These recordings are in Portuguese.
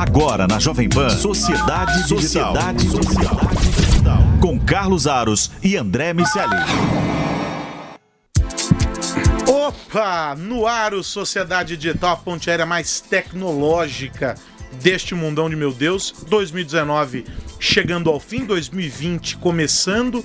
Agora na Jovem Pan, Sociedade Digital. Com Carlos Aros e André Miceli. Opa! No ar, o Sociedade Digital, a ponte aérea mais tecnológica deste mundão de meu Deus. 2019 chegando ao fim, 2020 começando,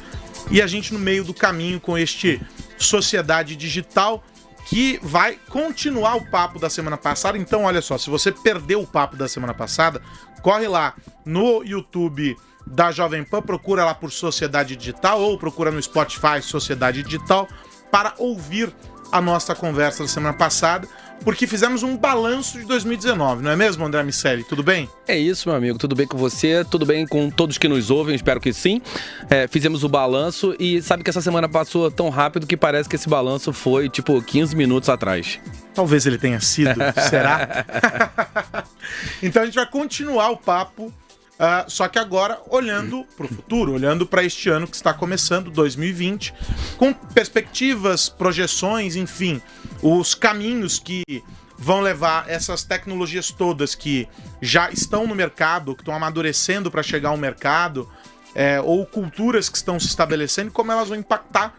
e a gente no meio do caminho com este Sociedade Digital, que vai continuar o papo da semana passada. Então, olha só, se você perdeu o papo da semana passada, corre lá no YouTube da Jovem Pan, procura lá por Sociedade Digital ou procura no Spotify Sociedade Digital para ouvir a nossa conversa da semana passada, porque fizemos um balanço de 2019, não é mesmo, André Miceli? Tudo bem? É isso, meu amigo. Tudo bem com você? Tudo bem com todos que nos ouvem? Espero que sim. Fizemos o balanço e sabe que essa semana passou tão rápido que parece que esse balanço foi, 15 minutos atrás. Talvez ele tenha sido, será? Então a gente vai continuar o papo, só que agora olhando para o futuro, olhando para este ano que está começando, 2020, com perspectivas, projeções, enfim, os caminhos que vão levar essas tecnologias todas que já estão no mercado, que estão amadurecendo para chegar ao mercado, ou culturas que estão se estabelecendo, e como elas vão impactar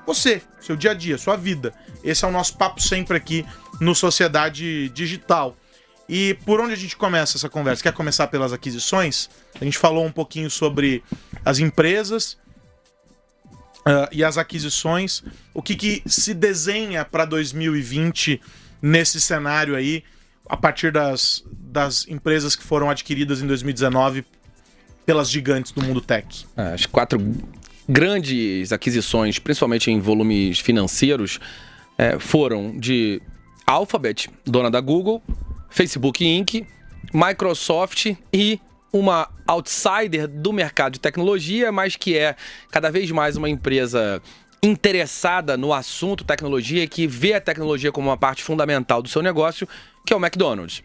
você, seu dia a dia, sua vida. Esse é o nosso papo sempre aqui no Sociedade Digital. E por onde a gente começa essa conversa? Quer começar pelas aquisições? A gente falou um pouquinho sobre as empresas e as aquisições. O que se desenha para 2020 nesse cenário aí, a partir das empresas que foram adquiridas em 2019 pelas gigantes do mundo tech? As 4 grandes aquisições, principalmente em volumes financeiros, foram de Alphabet, dona da Google, Facebook Inc., Microsoft e uma outsider do mercado de tecnologia, mas que é cada vez mais uma empresa interessada no assunto tecnologia, que vê a tecnologia como uma parte fundamental do seu negócio, que é o McDonald's.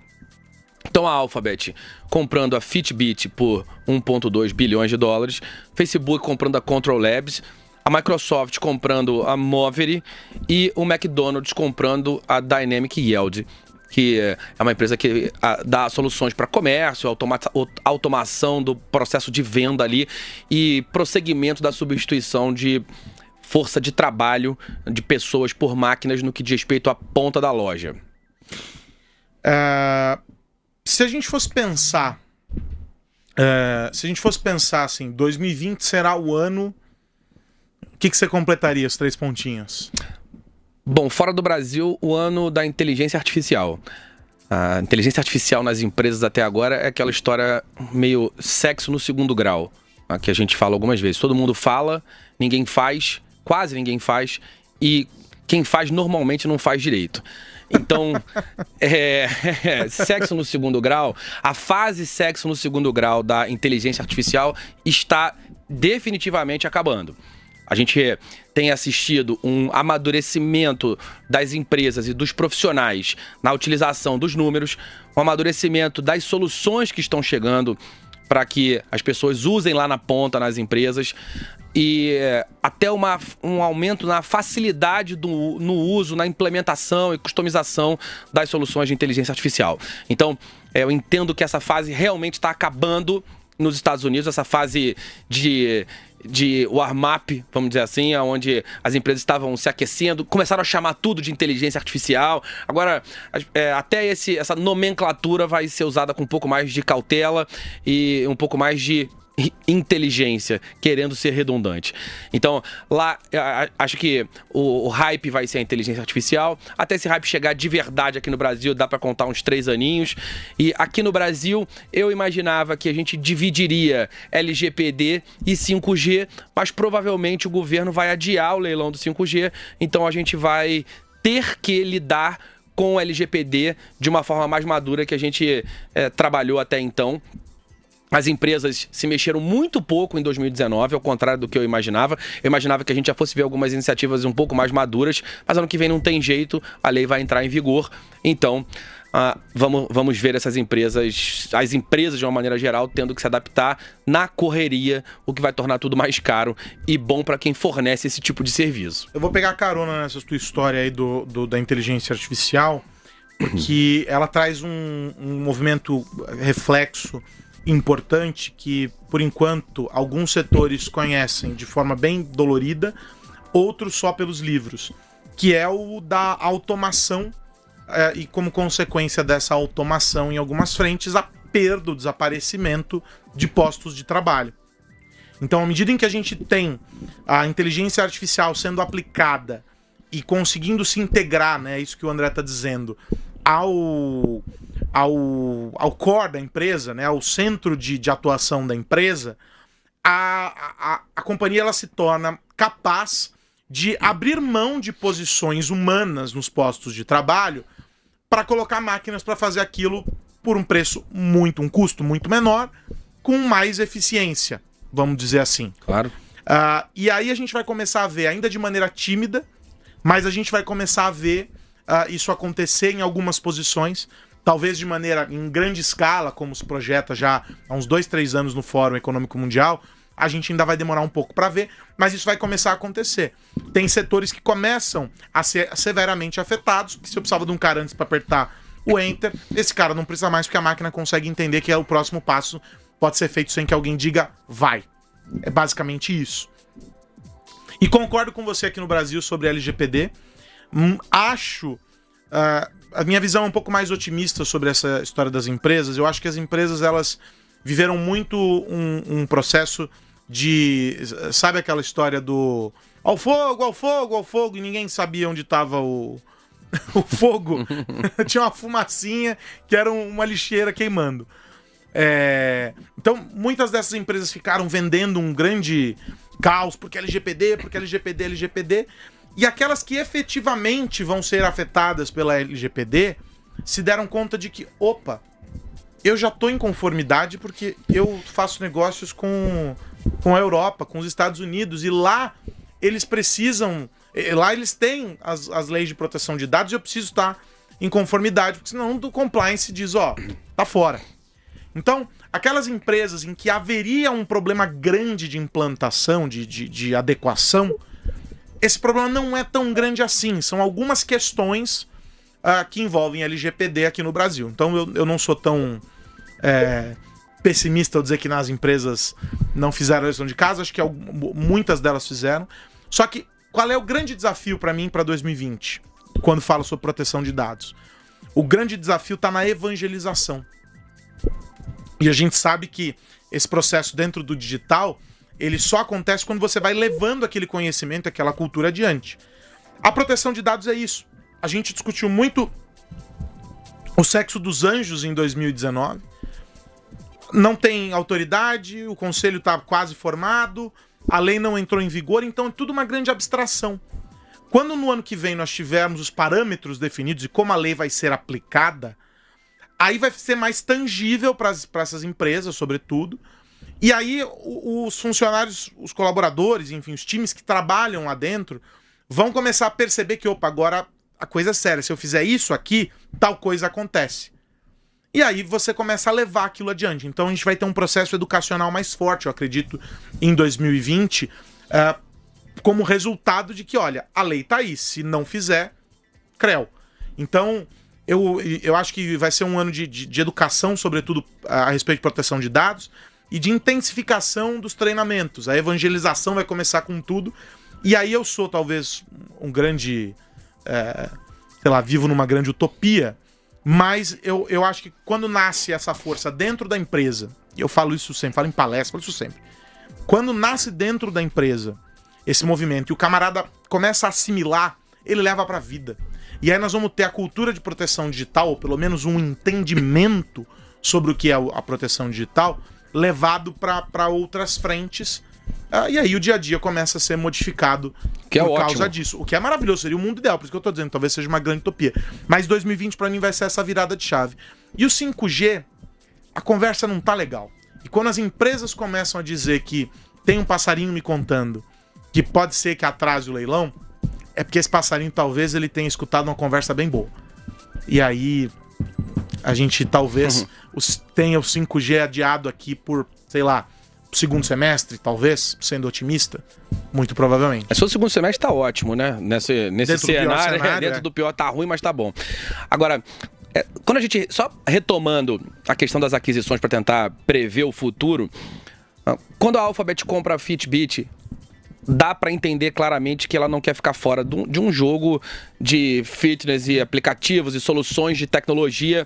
Então a Alphabet comprando a Fitbit por 1,2 bilhões de dólares, Facebook comprando a Control Labs, a Microsoft comprando a Movery e o McDonald's comprando a Dynamic Yield, que é uma empresa que dá soluções para comércio, automação do processo de venda ali e prosseguimento da substituição de força de trabalho de pessoas por máquinas no que diz respeito à ponta da loja. Se a gente fosse pensar assim, 2020 será o ano, o que você completaria, os 3 pontinhos? Bom, fora do Brasil, o ano da inteligência artificial. A inteligência artificial nas empresas até agora é aquela história meio sexo no segundo grau, que a gente fala algumas vezes. Todo mundo fala, ninguém faz, quase ninguém faz, e quem faz normalmente não faz direito. Então, sexo no segundo grau, a fase sexo no segundo grau da inteligência artificial está definitivamente acabando. A gente tem assistido um amadurecimento das empresas e dos profissionais na utilização dos números, um amadurecimento das soluções que estão chegando para que as pessoas usem lá na ponta nas empresas e até um aumento na facilidade no uso, na implementação e customização das soluções de inteligência artificial. Então, eu entendo que essa fase realmente está acabando nos Estados Unidos, essa fase de warm-up, vamos dizer assim, onde as empresas estavam se aquecendo, começaram a chamar tudo de inteligência artificial. Agora, até essa nomenclatura vai ser usada com um pouco mais de cautela e um pouco mais de inteligência, querendo ser redundante. Então, lá, acho que o hype vai ser a inteligência artificial. Até esse hype chegar de verdade aqui no Brasil, dá para contar uns 3 aninhos. E aqui no Brasil, eu imaginava que a gente dividiria LGPD e 5G, mas provavelmente o governo vai adiar o leilão do 5G, então a gente vai ter que lidar com o LGPD de uma forma mais madura que a gente trabalhou até então. As empresas se mexeram muito pouco em 2019, ao contrário do que eu imaginava. Eu imaginava que a gente já fosse ver algumas iniciativas um pouco mais maduras, mas ano que vem não tem jeito, a lei vai entrar em vigor. Então, vamos ver essas empresas, as empresas de uma maneira geral, tendo que se adaptar na correria, o que vai tornar tudo mais caro e bom para quem fornece esse tipo de serviço. Eu vou pegar carona nessa tua história aí da inteligência artificial, porque ela traz um movimento reflexo importante que, por enquanto, alguns setores conhecem de forma bem dolorida, outros só pelos livros, que é o da automação e, como consequência dessa automação em algumas frentes, a perda, o desaparecimento de postos de trabalho. Então, à medida em que a gente tem a inteligência artificial sendo aplicada e conseguindo se integrar, né, isso que o André está dizendo, ao core da empresa, né, ao centro de atuação da empresa, a companhia ela se torna capaz de abrir mão de posições humanas nos postos de trabalho para colocar máquinas para fazer aquilo por um preço um custo muito menor, com mais eficiência, vamos dizer assim. Claro. E aí a gente vai começar a ver, ainda de maneira tímida, mas a gente vai começar a ver isso acontecer em algumas posições, talvez de maneira em grande escala, como se projeta já há uns 2-3 anos no Fórum Econômico Mundial. A gente ainda vai demorar um pouco para ver, mas isso vai começar a acontecer. Tem setores que começam a ser severamente afetados, que se eu precisava de um cara antes para apertar o Enter, esse cara não precisa mais, porque a máquina consegue entender que o próximo passo pode ser feito sem que alguém diga vai. É basicamente isso. E concordo com você aqui no Brasil sobre LGPD. Acho... a minha visão é um pouco mais otimista sobre essa história das empresas. Eu acho que as empresas, elas viveram muito um processo de... Sabe aquela história do... Ao fogo, ao fogo, ao fogo, e ninguém sabia onde estava o fogo. Tinha uma fumacinha que era uma lixeira queimando. Então, muitas dessas empresas ficaram vendendo um grande caos, porque LGPD, LGPD. E aquelas que efetivamente vão ser afetadas pela LGPD se deram conta de que, opa, eu já estou em conformidade porque eu faço negócios com a Europa, com os Estados Unidos, e lá eles precisam, lá eles têm as leis de proteção de dados, e eu preciso estar em conformidade, porque senão do compliance diz, tá fora. Então, aquelas empresas em que haveria um problema grande de implantação, de adequação, esse problema não é tão grande assim. São algumas questões que envolvem LGPD aqui no Brasil. Então eu não sou tão pessimista ao dizer que nas empresas não fizeram a lição de casa. Acho que muitas delas fizeram. Só que qual é o grande desafio para mim para 2020, quando falo sobre proteção de dados? O grande desafio está na evangelização. E a gente sabe que esse processo dentro do digital, ele só acontece quando você vai levando aquele conhecimento, aquela cultura adiante. A proteção de dados é isso. A gente discutiu muito o sexo dos anjos em 2019. Não tem autoridade, o conselho está quase formado, a lei não entrou em vigor, então é tudo uma grande abstração. Quando no ano que vem nós tivermos os parâmetros definidos e como a lei vai ser aplicada, aí vai ser mais tangível para essas empresas, sobretudo. E aí os funcionários, os colaboradores, enfim, os times que trabalham lá dentro vão começar a perceber que, agora a coisa é séria. Se eu fizer isso aqui, tal coisa acontece. E aí você começa a levar aquilo adiante. Então a gente vai ter um processo educacional mais forte, eu acredito, em 2020, como resultado de que, olha, a lei tá aí. Se não fizer, creu. Então... Eu acho que vai ser um ano de educação, sobretudo a respeito de proteção de dados, e de intensificação dos treinamentos. A evangelização vai começar com tudo. E aí eu sou talvez um grande, vivo numa grande utopia, mas eu acho que quando nasce essa força dentro da empresa, e eu falo isso sempre, falo em palestra, falo isso sempre. Quando nasce dentro da empresa esse movimento e o camarada começa a assimilar, ele leva pra vida. E aí nós vamos ter a cultura de proteção digital, ou pelo menos um entendimento sobre o que é a proteção digital, levado para outras frentes. E aí o dia a dia começa a ser modificado por causa disso. O que é maravilhoso, seria o mundo ideal, por isso que eu tô dizendo, talvez seja uma grande utopia. Mas 2020 para mim vai ser essa virada de chave. E o 5G, a conversa não tá legal. E quando as empresas começam a dizer que tem um passarinho me contando que pode ser que atrase o leilão, é porque esse passarinho talvez ele tenha escutado uma conversa bem boa. E aí a gente talvez tenha o 5G adiado aqui por, sei lá, segundo semestre, talvez, sendo otimista? Muito provavelmente. Se for o segundo semestre, tá ótimo, né? Nesse cenário, dentro é. do pior tá ruim, mas tá bom. Agora, quando a gente... Só retomando a questão das aquisições para tentar prever o futuro, quando a Alphabet compra a Fitbit, dá para entender claramente que ela não quer ficar fora de um jogo de fitness e aplicativos e soluções de tecnologia,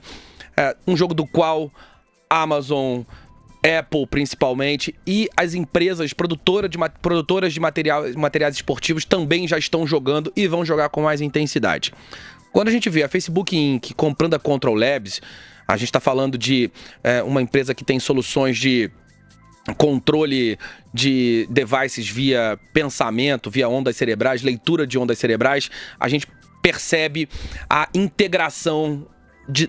um jogo do qual Amazon, Apple principalmente, e as empresas produtoras de materiais esportivos também já estão jogando e vão jogar com mais intensidade. Quando a gente vê a Facebook Inc. comprando a Control Labs, a gente está falando de uma empresa que tem soluções de controle de devices via pensamento, via ondas cerebrais, leitura de ondas cerebrais, a gente percebe a integração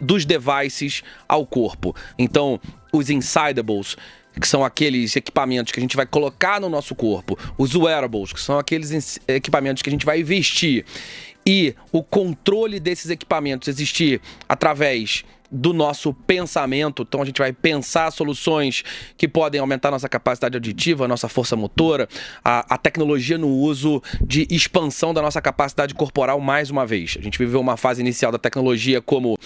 dos devices ao corpo. Então, os Insidables, que são aqueles equipamentos que a gente vai colocar no nosso corpo, os Wearables, que são aqueles equipamentos que a gente vai vestir, e o controle desses equipamentos existir através do nosso pensamento. Então a gente vai pensar soluções que podem aumentar nossa capacidade auditiva, nossa força motora, a tecnologia no uso de expansão da nossa capacidade corporal mais uma vez. A gente viveu uma fase inicial da tecnologia como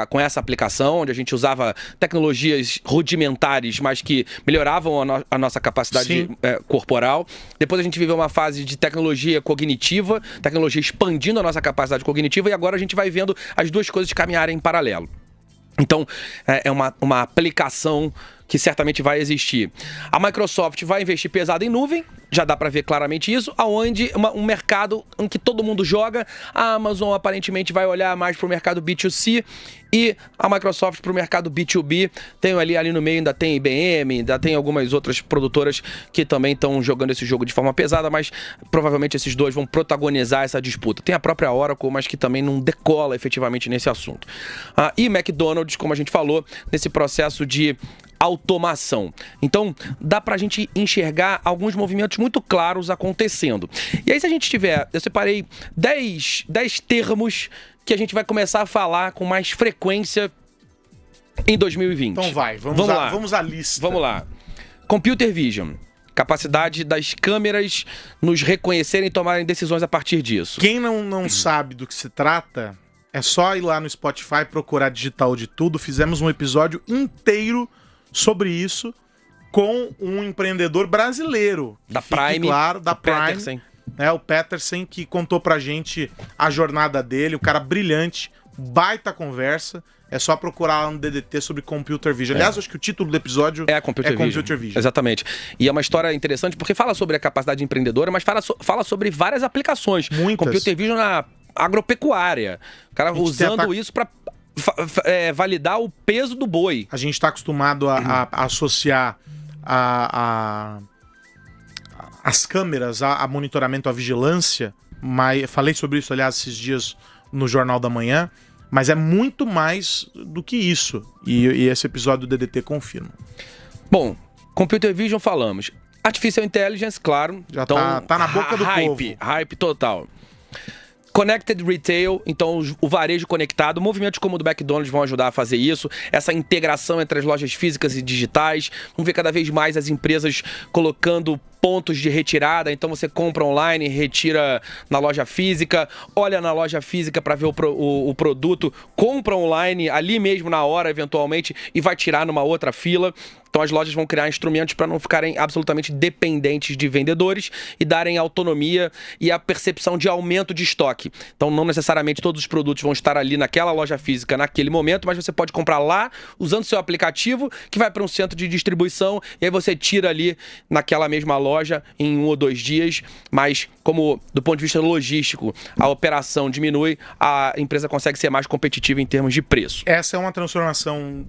com essa aplicação, onde a gente usava tecnologias rudimentares, mas que melhoravam a nossa capacidade corporal. Depois a gente viveu uma fase de tecnologia cognitiva, tecnologia expandindo a nossa capacidade cognitiva, e agora a gente vai vendo as duas coisas caminharem em paralelo. Então, é uma aplicação que certamente vai existir. A Microsoft vai investir pesado em nuvem, já dá para ver claramente isso, aonde um mercado em que todo mundo joga. A Amazon aparentemente vai olhar mais para o mercado B2C e a Microsoft para o mercado B2B. Tem ali no meio, ainda tem IBM, ainda tem algumas outras produtoras que também estão jogando esse jogo de forma pesada, mas provavelmente esses dois vão protagonizar essa disputa. Tem a própria Oracle, mas que também não decola efetivamente nesse assunto. E McDonald's, como a gente falou, nesse processo de automação. Então, dá pra gente enxergar alguns movimentos muito claros acontecendo. E aí, se a gente tiver... Eu separei 10 termos que a gente vai começar a falar com mais frequência em 2020. Então vamos à lista. Vamos lá. Computer Vision. Capacidade das câmeras nos reconhecerem e tomarem decisões a partir disso. Quem não sabe do que se trata, é só ir lá no Spotify, procurar Digital de Tudo. Fizemos um episódio inteiro sobre isso com um empreendedor brasileiro. Da Prime. Claro, da Prime. Petersen. O Petersen, que contou pra gente a jornada dele, o cara brilhante, baita conversa. É só procurar lá no DDT sobre Computer Vision. Aliás, acho que o título do episódio é Computer Vision. Exatamente. E é uma história interessante porque fala sobre a capacidade empreendedora, mas fala sobre várias aplicações. Muitas. Computer Vision na agropecuária. O cara usando isso pra validar o peso do boi. A gente está acostumado a associar as câmeras a monitoramento, a vigilância, mas falei sobre isso, aliás, esses dias no Jornal da Manhã, mas é muito mais do que isso, e esse episódio do DDT confirma. Bom, Computer Vision falamos. Artificial Intelligence, claro. Já então, tá na boca do povo. Hype total. Connected Retail, então o varejo conectado, movimentos como o do McDonald's vão ajudar a fazer isso, essa integração entre as lojas físicas e digitais. Vamos ver cada vez mais as empresas colocando pontos de retirada, então você compra online, retira na loja física, olha na loja física para ver o produto, compra online ali mesmo na hora, eventualmente, e vai tirar numa outra fila. Então as lojas vão criar instrumentos para não ficarem absolutamente dependentes de vendedores e darem autonomia e a percepção de aumento de estoque. Então não necessariamente todos os produtos vão estar ali naquela loja física naquele momento, mas você pode comprar lá usando seu aplicativo que vai para um centro de distribuição e aí você tira ali naquela mesma loja em 1 ou 2 dias, mas como do ponto de vista logístico a operação diminui, a empresa consegue ser mais competitiva em termos de preço. Essa é uma transformação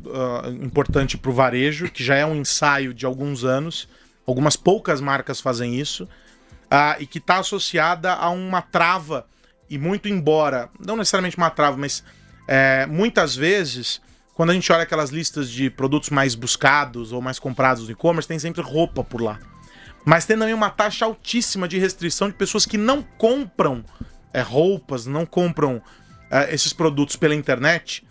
importante para o varejo, que já é um ensaio de alguns anos, algumas poucas marcas fazem isso, e que está associada a uma trava, e muito embora, não necessariamente uma trava, mas muitas vezes, quando a gente olha aquelas listas de produtos mais buscados ou mais comprados no e-commerce, tem sempre roupa por lá. Mas tem também uma taxa altíssima de restrição de pessoas que não compram roupas, não compram esses produtos pela internet,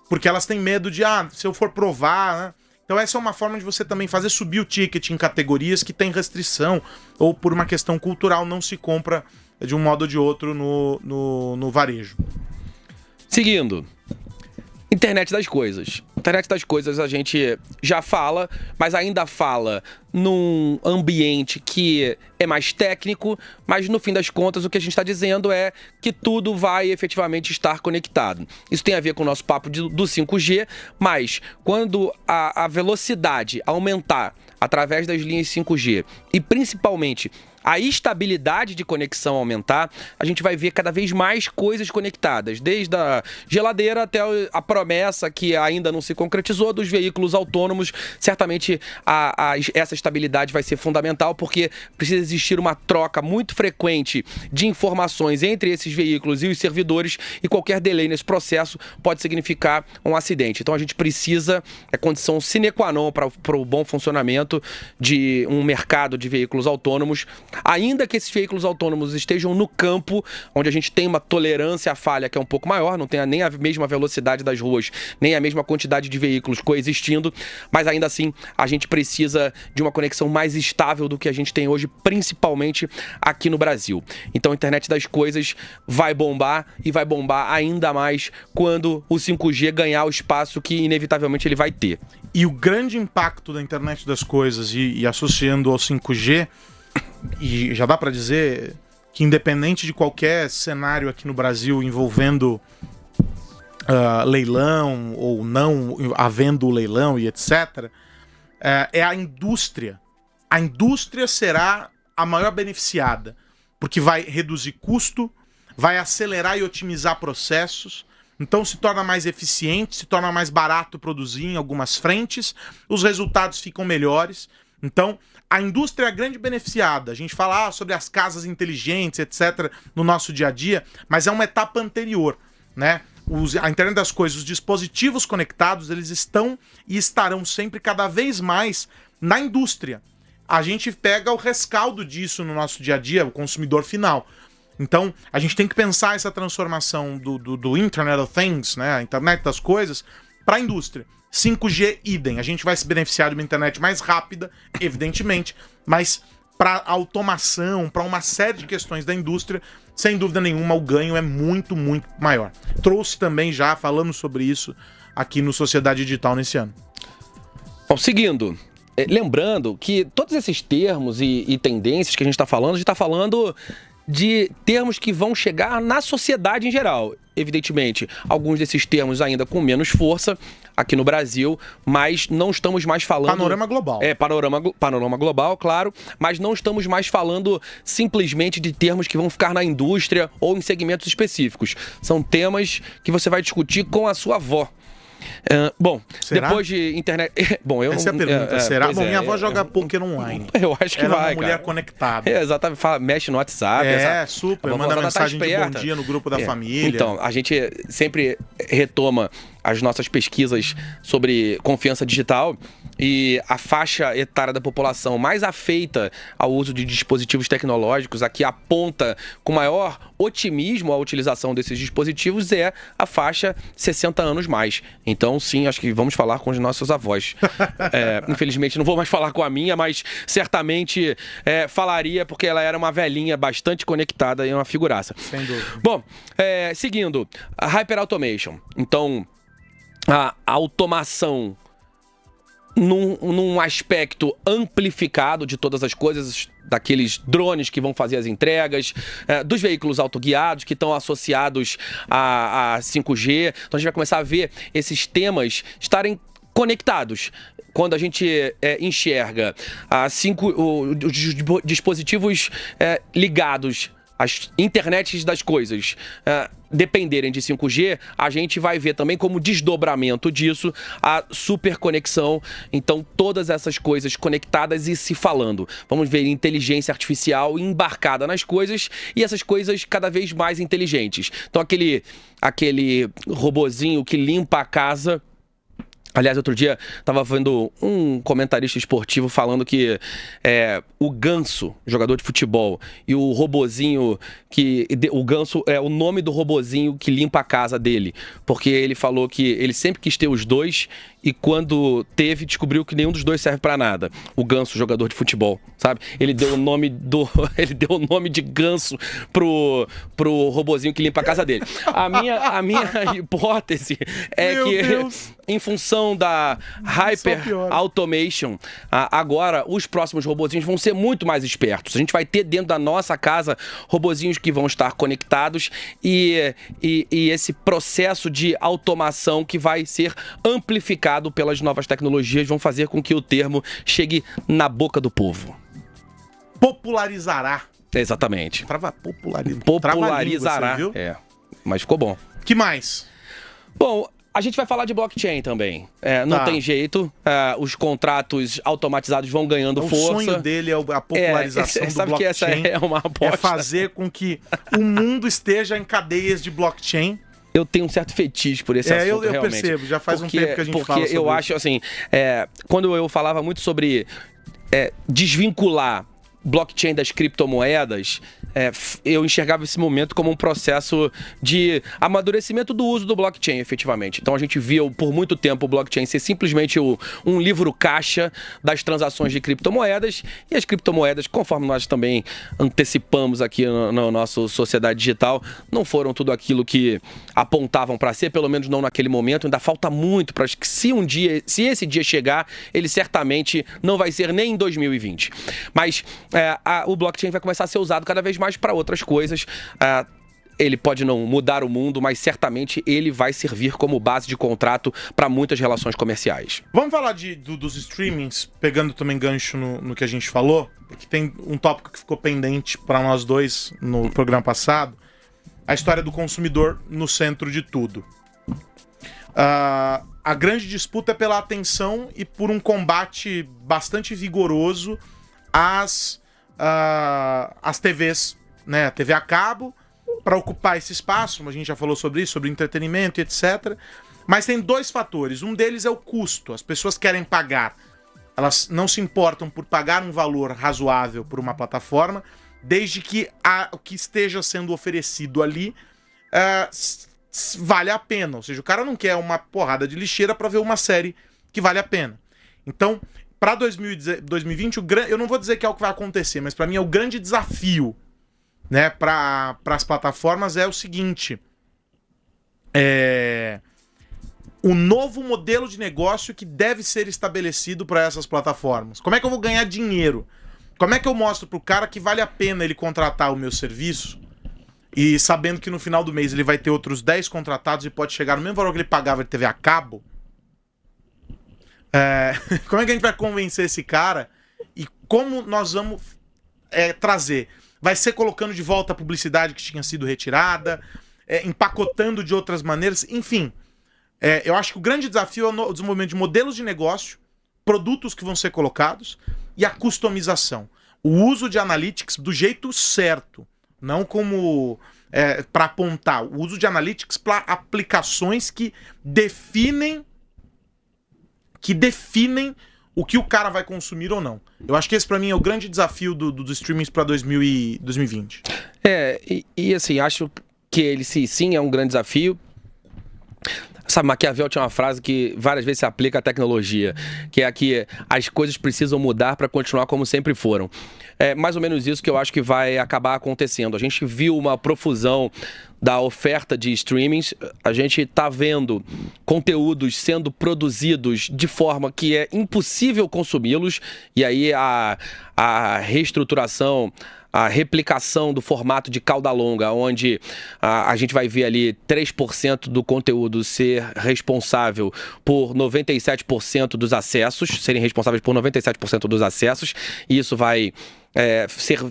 porque elas têm medo de, se eu for provar, né? Então essa é uma forma de você também fazer subir o ticket em categorias que tem restrição ou por uma questão cultural não se compra de um modo ou de outro no varejo. Seguindo, internet das coisas. Internet das coisas a gente já fala, mas ainda fala num ambiente que é mais técnico, mas no fim das contas o que a gente está dizendo é que tudo vai efetivamente estar conectado. Isso tem a ver com o nosso papo do 5G, mas quando a velocidade aumentar através das linhas 5G e principalmente a estabilidade de conexão aumentar, a gente vai ver cada vez mais coisas conectadas, desde a geladeira até a promessa que ainda não se concretizou dos veículos autônomos. Certamente essa estabilidade vai ser fundamental, porque precisa existir uma troca muito frequente de informações entre esses veículos e os servidores, e qualquer delay nesse processo pode significar um acidente. Então a gente precisa, é condição sine qua non para o bom funcionamento de um mercado de veículos autônomos. Ainda que esses veículos autônomos estejam no campo, onde a gente tem uma tolerância à falha que é um pouco maior, não tem nem a mesma velocidade das ruas, nem a mesma quantidade de veículos coexistindo, mas ainda assim a gente precisa de uma conexão mais estável do que a gente tem hoje, principalmente aqui no Brasil. Então a internet das coisas vai bombar, e vai bombar ainda mais quando o 5G ganhar o espaço que inevitavelmente ele vai ter. E o grande impacto da internet das coisas e associando ao 5G, e já dá para dizer que independente de qualquer cenário aqui no Brasil envolvendo leilão ou não havendo leilão e etc., é a indústria. A indústria será a maior beneficiada, porque vai reduzir custo, vai acelerar e otimizar processos, então se torna mais eficiente, se torna mais barato produzir em algumas frentes, os resultados ficam melhores. Então, a indústria é a grande beneficiada. A gente fala sobre as casas inteligentes, etc., no nosso dia a dia, mas é uma etapa anterior, né? A internet das coisas, os dispositivos conectados, eles estão e estarão sempre cada vez mais na indústria. A gente pega o rescaldo disso no nosso dia a dia, o consumidor final. Então, a gente tem que pensar essa transformação do Internet of Things, né? A internet das coisas, para a indústria. 5G, idem. A gente vai se beneficiar de uma internet mais rápida, evidentemente, mas para automação, para uma série de questões da indústria, sem dúvida nenhuma, o ganho é muito, muito maior. Trouxe também já, falando sobre isso, aqui no Sociedade Digital nesse ano. Bom, seguindo, lembrando que todos esses termos e tendências que a gente está falando de termos que vão chegar na sociedade em geral. Evidentemente, alguns desses termos ainda com menos força aqui no Brasil, mas não estamos mais falando... Panorama global. Panorama global, claro, mas não estamos mais falando simplesmente de termos que vão ficar na indústria ou em segmentos específicos. São temas que você vai discutir com a sua avó. Bom, será? Depois de internet... Bom, eu Essa é a pergunta, será? Bom, minha avó joga poker online. Eu acho que ela vai, é uma mulher conectada. Exatamente, mexe no WhatsApp. Super, manda mensagem de bom dia no grupo da família. Então, a gente sempre retoma as nossas pesquisas sobre confiança digital, e a faixa etária da população mais afeita ao uso de dispositivos tecnológicos, a que aponta com maior otimismo a utilização desses dispositivos, é a faixa 60 anos mais. Então, sim, acho que vamos falar com os nossos avós. Infelizmente, não vou mais falar com a minha, mas certamente falaria, porque ela era uma velhinha bastante conectada e uma figuraça. Sem dúvida. Bom, seguindo, a Hyper Automation. Então, a automação num aspecto amplificado de todas as coisas, daqueles drones que vão fazer as entregas, dos veículos autoguiados que estão associados a 5G. Então a gente vai começar a ver esses temas estarem conectados. Quando a gente enxerga os dispositivos ligados às internets das coisas dependerem de 5G, a gente vai ver também como desdobramento disso a superconexão. Então, todas essas coisas conectadas e se falando. Vamos ver inteligência artificial embarcada nas coisas, e essas coisas cada vez mais inteligentes. Então, aquele robozinho que limpa a casa... Aliás, outro dia estava vendo um comentarista esportivo falando que o Ganso, jogador de futebol, e o robozinho o Ganso é o nome do robozinho que limpa a casa dele, porque ele falou que ele sempre quis ter os dois e quando descobriu que nenhum dos dois serve pra nada. O Ganso, jogador de futebol, sabe? Ele deu o nome de Ganso pro robozinho que limpa a casa dele. A minha hipótese é em função da Hyper Automation, agora os próximos robozinhos vão ser muito mais espertos. A gente vai ter dentro da nossa casa robozinhos que vão estar conectados e esse processo de automação que vai ser amplificado pelas novas tecnologias vão fazer com que o termo chegue na boca do povo. Popularizará. Exatamente. Popularizará. Viu? Mas ficou bom. Que mais? Bom, a gente vai falar de blockchain também. Não tem jeito. Os contratos automatizados vão ganhando força. O sonho dele é a popularização do sabe blockchain. Que essa é uma aposta. É fazer com que o mundo esteja em cadeias de blockchain. Eu tenho um certo fetiche por esse assunto, eu realmente. percebo. Já faz um tempo que a gente fala sobre isso. Porque eu acho, assim, quando eu falava muito sobre desvincular blockchain das criptomoedas, eu enxergava esse momento como um processo de amadurecimento do uso do blockchain, efetivamente. Então a gente viu por muito tempo o blockchain ser simplesmente um livro caixa das transações de criptomoedas, e as criptomoedas, conforme nós também antecipamos aqui na nossa sociedade digital, não foram tudo aquilo que apontavam para ser, pelo menos não naquele momento. Ainda falta muito para que se esse dia chegar, ele certamente não vai ser nem em 2020. Mas o blockchain vai começar a ser usado cada vez mais para outras coisas. Ele pode não mudar o mundo, mas certamente ele vai servir como base de contrato para muitas relações comerciais. Vamos falar dos streamings, pegando também gancho no que a gente falou, porque tem um tópico que ficou pendente para nós dois no programa passado, a história do consumidor no centro de tudo. A grande disputa é pela atenção e por um combate bastante vigoroso às TVs, né? A TV a cabo, para ocupar esse espaço. A gente já falou sobre isso, sobre entretenimento e etc. Mas tem dois fatores. Um deles é o custo. As pessoas querem pagar. Elas não se importam por pagar um valor razoável por uma plataforma, desde que o que esteja sendo oferecido ali vale a pena. Ou seja, o cara não quer uma porrada de lixeira para ver uma série que vale a pena. Então, para 2020, eu não vou dizer que é o que vai acontecer, mas para mim é o grande desafio, né, para as plataformas é o seguinte: o novo modelo de negócio que deve ser estabelecido para essas plataformas. Como é que eu vou ganhar dinheiro? Como é que eu mostro pro cara que vale a pena ele contratar o meu serviço e sabendo que no final do mês ele vai ter outros 10 contratados e pode chegar no mesmo valor que ele pagava de TV a cabo? Como é que a gente vai convencer esse cara? E como nós vamos trazer? Vai ser colocando de volta a publicidade que tinha sido retirada, empacotando de outras maneiras, enfim. Eu acho que o grande desafio é o desenvolvimento de modelos de negócio, produtos que vão ser colocados e a customização. O uso de analytics do jeito certo, não como para apontar. O uso de analytics para aplicações que definem o que o cara vai consumir ou não. Eu acho que esse, pra mim, é o grande desafio dos streamings pra 2020. Assim, acho que ele sim é um grande desafio. Sabe, Maquiavel tinha uma frase que várias vezes se aplica à tecnologia, que é a que as coisas precisam mudar para continuar como sempre foram. É mais ou menos isso que eu acho que vai acabar acontecendo. A gente viu uma profusão da oferta de streamings, a gente está vendo conteúdos sendo produzidos de forma que é impossível consumi-los, e aí a reestruturação, a replicação do formato de cauda longa, onde a gente vai ver ali 3% do conteúdo ser responsável por 97% dos acessos, serem responsáveis por 97% dos acessos, e isso vai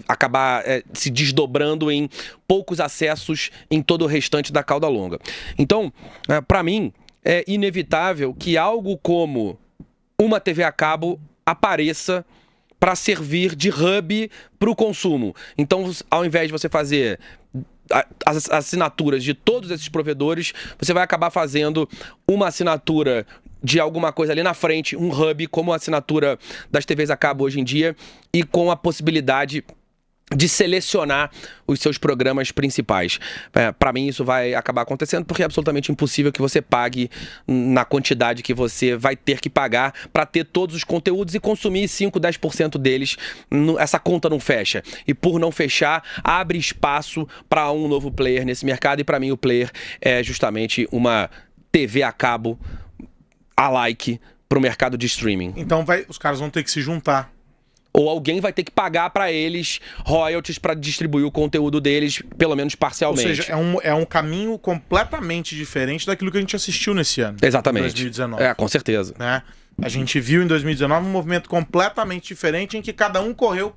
acabar se desdobrando em poucos acessos em todo o restante da cauda longa. Então, para mim, é inevitável que algo como uma TV a cabo apareça para servir de hub para o consumo. Então, ao invés de você fazer as assinaturas de todos esses provedores, você vai acabar fazendo uma assinatura de alguma coisa ali na frente, um hub, como a assinatura das TVs a cabo hoje em dia, e com a possibilidade de selecionar os seus programas principais. Para mim isso vai acabar acontecendo porque é absolutamente impossível que você pague na quantidade que você vai ter que pagar para ter todos os conteúdos e consumir 5, 10% deles. Essa conta não fecha. E por não fechar, abre espaço para um novo player nesse mercado, e para mim o player é justamente uma TV a cabo a like para o mercado de streaming. Então os caras vão ter que se juntar. Ou alguém vai ter que pagar para eles royalties para distribuir o conteúdo deles, pelo menos parcialmente. Ou seja, é um caminho completamente diferente daquilo que a gente assistiu nesse ano. Exatamente. 2019. Com certeza. Né? A gente viu em 2019 um movimento completamente diferente em que cada um correu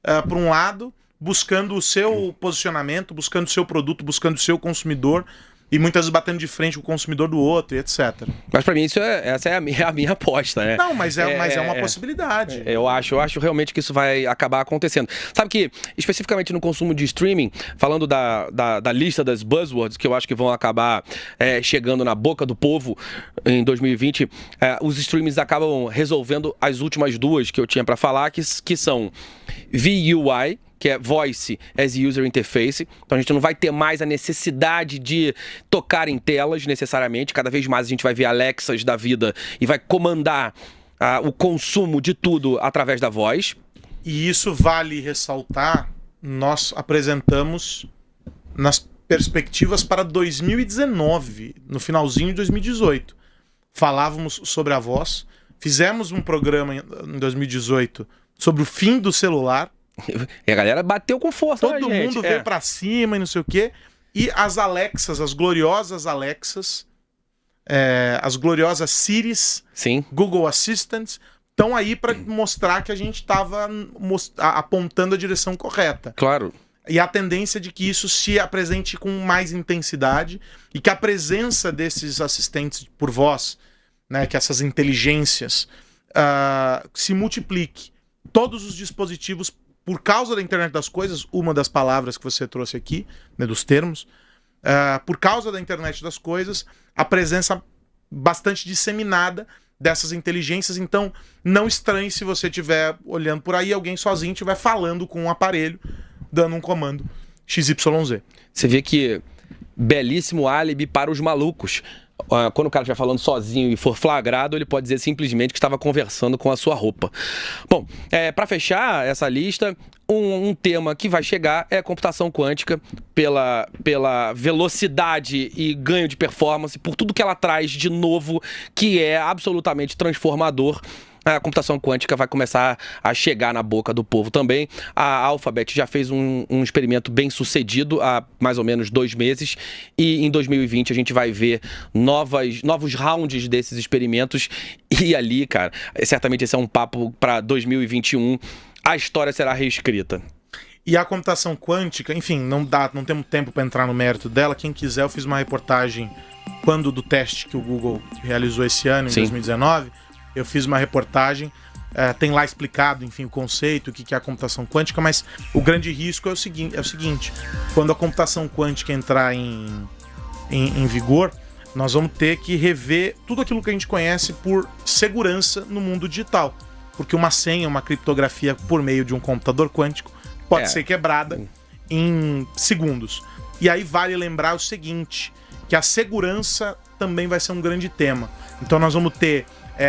para um lado, buscando o seu posicionamento, buscando o seu produto, buscando o seu consumidor, e muitas vezes batendo de frente com o consumidor do outro, e etc. Mas pra mim essa é a minha aposta, né? Não, mas é uma possibilidade. Eu acho realmente que isso vai acabar acontecendo. Sabe que, especificamente no consumo de streaming, falando da lista das buzzwords, que eu acho que vão acabar chegando na boca do povo em 2020, os streamings acabam resolvendo as últimas duas que eu tinha pra falar, que são VUI, que é Voice as User Interface. Então a gente não vai ter mais a necessidade de tocar em telas necessariamente. Cada vez mais a gente vai ver Alexas da vida e vai comandar o consumo de tudo através da voz. E isso vale ressaltar, nós apresentamos nas perspectivas para 2019, no finalzinho de 2018. Falávamos sobre a voz, fizemos um programa em 2018 sobre o fim do celular. E a galera bateu com força. Todo mundo veio pra cima e não sei o quê. E as Alexas, as gloriosas Alexas, as gloriosas Siris, sim, Google Assistants, estão aí para mostrar que a gente estava apontando a direção correta. Claro. E a tendência de que isso se apresente com mais intensidade e que a presença desses assistentes por voz, né, que essas inteligências, se multiplique. Todos os dispositivos, por causa da internet das coisas, uma das palavras que você trouxe aqui, né, dos termos, por causa da internet das coisas, a presença bastante disseminada dessas inteligências. Então, não estranhe se você estiver olhando por aí, alguém sozinho estiver falando com um aparelho, dando um comando XYZ. Você vê que belíssimo álibi para os malucos. Quando o cara estiver falando sozinho e for flagrado, ele pode dizer simplesmente que estava conversando com a sua roupa. Bom, para fechar essa lista, um tema que vai chegar é a computação quântica, pela velocidade e ganho de performance, por tudo que ela traz de novo, que é absolutamente transformador. A computação quântica vai começar a chegar na boca do povo também. A Alphabet já fez um experimento bem sucedido há mais ou menos 2 meses. E em 2020 a gente vai ver novos rounds desses experimentos. E ali, cara, certamente esse é um papo para 2021. A história será reescrita. E a computação quântica, enfim, não temos tempo para entrar no mérito dela. Quem quiser, eu fiz uma reportagem do teste que o Google realizou esse ano, em 2019. Eu fiz uma reportagem, tem lá explicado, enfim, o conceito, o que é a computação quântica, mas o grande risco é o seguinte: quando a computação quântica entrar em vigor, nós vamos ter que rever tudo aquilo que a gente conhece por segurança no mundo digital. Porque uma senha, uma criptografia por meio de um computador quântico pode ser quebrada em segundos. E aí vale lembrar o seguinte, que a segurança também vai ser um grande tema. Então nós vamos ter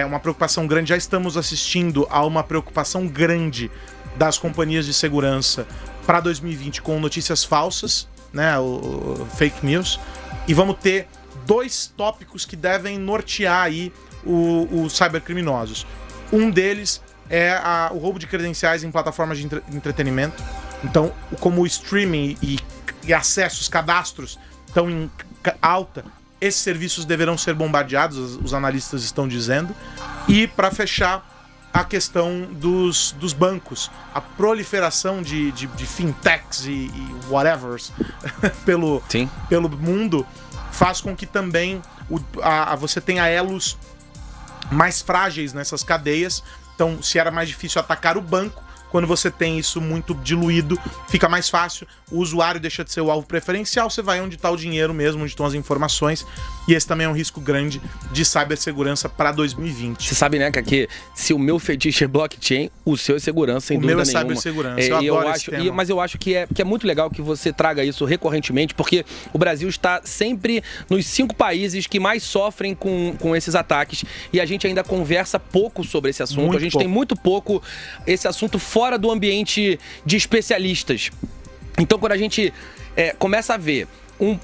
uma preocupação grande, já estamos assistindo a uma preocupação grande das companhias de segurança para 2020 com notícias falsas, né, o fake news, e vamos ter 2 tópicos que devem nortear aí os cybercriminosos. Um deles é o roubo de credenciais em plataformas de entretenimento. Então, como o streaming e acessos, cadastros estão em alta, esses serviços deverão ser bombardeados, os analistas estão dizendo. E, para fechar, a questão dos bancos. A proliferação de fintechs e whatevers pelo mundo faz com que também você tenha elos mais frágeis nessas cadeias. Então, se era mais difícil atacar o banco, Quando você tem isso muito diluído, fica mais fácil, o usuário deixa de ser o alvo preferencial, você vai onde está o dinheiro mesmo, onde estão as informações, e esse também é um risco grande de cibersegurança para 2020. Você sabe, né, que se o meu fetiche é blockchain, o seu é segurança, sem dúvida nenhuma. O meu é cibersegurança, eu adoro esse tema. Mas eu acho que é muito legal que você traga isso recorrentemente, porque o Brasil está sempre nos 5 países que mais sofrem com esses ataques, e a gente ainda conversa pouco sobre esse assunto. Muito a gente pouco. tem muito pouco esse assunto fora do ambiente de especialistas. Então, quando a gente começa a ver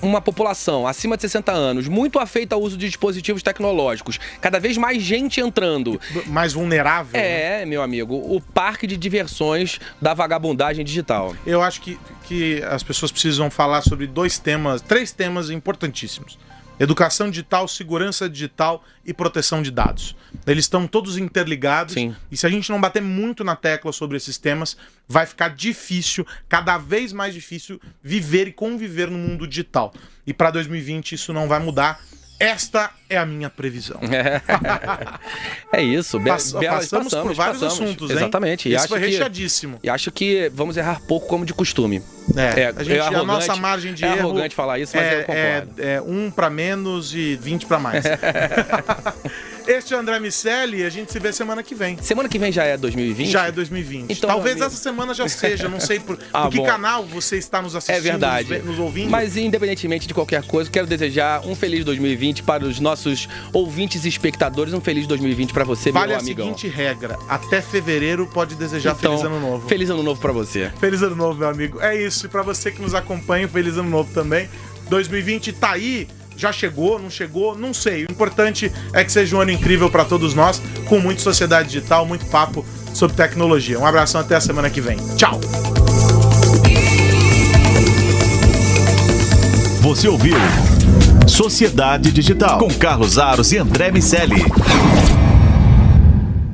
uma população acima de 60 anos muito afeita ao uso de dispositivos tecnológicos, cada vez mais gente entrando. Mais vulnerável. É, né? Meu amigo, o parque de diversões da vagabundagem digital. Eu acho que as pessoas precisam falar sobre 3 temas importantíssimos. Educação digital, segurança digital e proteção de dados. Eles estão todos interligados. Sim. E se a gente não bater muito na tecla sobre esses temas, vai ficar difícil, cada vez mais difícil, viver e conviver no mundo digital. E para 2020 isso não vai mudar. Esta é a minha previsão. É isso. Passamos por vários assuntos, hein? Exatamente. Isso foi recheadíssimo. E acho que vamos errar pouco como de costume. A nossa margem de erro... É arrogante falar isso, mas eu concordo. É 1 para menos e 20 para mais. Este é o André Miceli e a gente se vê semana que vem. Semana que vem já é 2020? Já é 2020. Então, talvez essa semana já seja, não sei por que canal você está nos assistindo, é verdade. nos ouvindo. Mas independentemente de qualquer coisa, quero desejar um feliz 2020 para os nossos ouvintes e espectadores. Um feliz 2020 para você, vale meu amigão. Vale a seguinte regra, até fevereiro pode desejar Feliz Ano Novo. Feliz Ano Novo para você. Feliz Ano Novo, meu amigo. É isso, e para você que nos acompanha, Feliz Ano Novo também. 2020 tá aí. Já chegou, não chegou, não sei. O importante é que seja um ano incrível para todos nós, com muita sociedade digital, muito papo sobre tecnologia. Um abração, até a semana que vem. Tchau! Você ouviu Sociedade Digital com Carlos Aros e André Miceli.